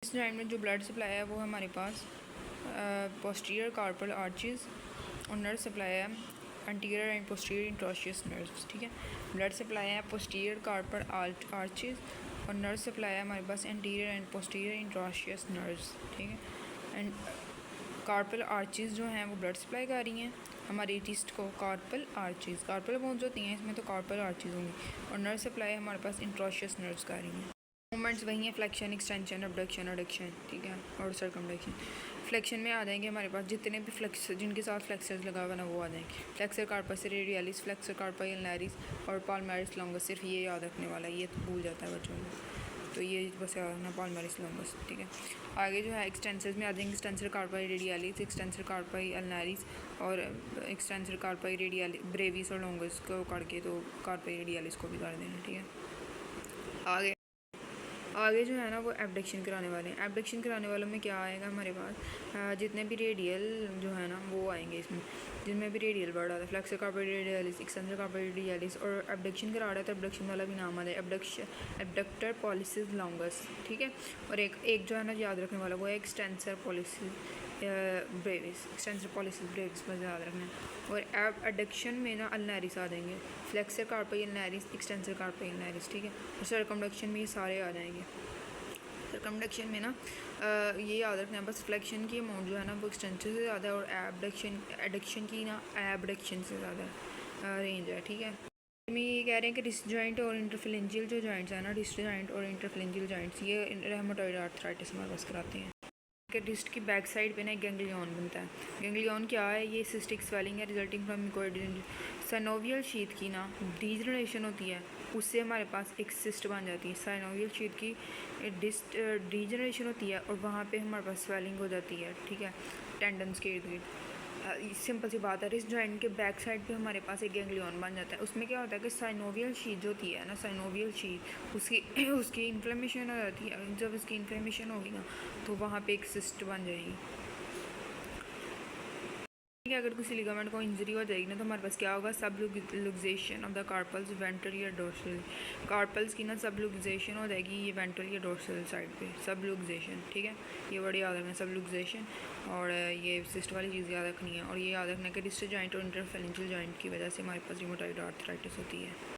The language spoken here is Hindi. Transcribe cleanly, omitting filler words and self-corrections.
इस जॉइंट में जो ब्लड सप्लाई है वो हमारे पास पोस्टीरियर कार्पल आर्चेस और नर्व सप्लाई है anterior and posterior interosseous nerves. ठीक है, ब्लड सप्लाई है पोस्टीरियर कार्पल आर्चेस और नर्व सप्लाई है हमारे पास anterior and posterior interosseous nerves. ठीक है, एंड कार्पल आर्चेस जो हैं वो ब्लड सप्लाई कर रही हैं हमारी रिस्ट को। कार्पल आर्चेस, कार्पल बोन्स होती हैं इसमें, तो कार्पल आर्चेस होंगी, और नर्व सप्लाई हमारे पास इंट्रोशियस नर्व्स कर रही हैं। मूवमेंट्स वही हैं, फ्लेक्शन, एक्सटेंशन, अबडक्शन, एडक्शन। ठीक है, और सर्कमडक्शन। फ्लेक्शन में आ जाएंगे हमारे पास जितने भी फ्लेक्स जिनके साथ फ्लेक्सर्स लगा हुआ ना वो आ जाएंगे। Flexor carpus radialis, flexor carpal ulnaris और पाल्मारिस लॉन्गस। सिर्फ ये याद रखने वाला है, ये तो भूल जाता है बच्चों को, तो ये बस याद रखना, पाल्मारिस लॉन्गस। ठीक है, आगे जो है एक्सटेंसर्स में आ जाएंगे। एक्सटेंसर कार्पाई रेडियलिस, एक्सटेंसर कार्पाई अल्नारिस और एक्सटेंसर कार्पाई रेडियलिस, ब्रेविस और लॉन्गस को करके तो कार्पाई रेडियलिस को भी कर देना। ठीक है, आगे जो है ना वो एबडक्शन कराने वाले हैं। एबडक्शन कराने वालों में क्या आएगा हमारे पास, जितने भी रेडियल जो है ना वो आएंगे इसमें, जिनमें भी रेडियल वर्ड आता है। Flexor carpal radialis, extensor carpal radialis, और एबडक्शन करा रहा है तो एबडक्शन वाला भी नाम आता है, एबडक्टर पॉलिसिस लॉन्गस। ठीक है, और एक जो है ना याद रखने वाला वो है extensor pollicis Brevis, extensor pollicis Brevis बस याद रखना है। और एडक्शन में ना अल्नारिस आ जाएंगे, flexor carpal ulnaris, extensor carpal ulnaris. ठीक है, और सर्कमडक्शन में ये सारे आ जाएंगे। सर्कमडक्शन में ना ये याद रखना है बस, फ्लेक्शन की अमाउंट जो है ना वो एक्सटेंशन से ज़्यादा है, और एडक्शन की ना एबडक्शन से ज़्यादा रेंज है। ठीक है, में ये कह रहे हैं कि डिस्क जॉइंट और इंटरफिलेंजियल जो जॉइंट्स हैं ना, डिस्क जॉइंट और इंटरफिलेंजियल जॉइंट्स, ये रेमटोइड आर्थराइटिस हमारे पास कराते हैं। डिस्क की बैक साइड पे ना एक गैंग्लियन बनता है। गैंग्लियन क्या है, ये सिस्टिक स्वेलिंग है रिजल्टिंग फ्रॉम साइनोवियल शीथ की ना डीजनरेशन होती है, उससे हमारे पास एक सिस्ट बन जाती है। साइनोवियल शीथ की डिस्ट डीजनरेशन होती है और वहाँ पे हमारे पास स्वेलिंग हो जाती है। ठीक है, टेंडन्स के इर्द गिर्द। सिंपल सी बात है, रिस्ट जॉइंट के बैक साइड पे हमारे पास एक गैंग्लियन बन जाता है। उसमें क्या होता है कि साइनोवियल शीथ जो होती है ना, साइनोवियल शीथ उसकी इन्फ्लेमेशन हो जाती है। जब उसकी इन्फ्लेमेशन होगी ना तो वहाँ पे एक सिस्ट बन जाएगी। अगर किसी लिगामेंट को इंजरी हो जाएगी ना तो हमारे पास क्या होगा, सब लुक्सेशन ऑफ द कार्पल्स वेंट्रल या डोर्सल। कार्पल्स की ना सब लुक्सेशन हो जाएगी ये वेंट्रल या डोर्सल साइड पे, सब लुक्सेशन। ठीक है, ये वर्ड याद रखना, सब लुक्सेशन, और ये सिस्ट वाली चीज़ याद रखनी है। और ये याद रखना है कि डिस्क जॉइंट और इंटरफेरेंशियल जॉइंट की वजह से हमारे पास रिमोटॉइड आर्थराइटिस होती है।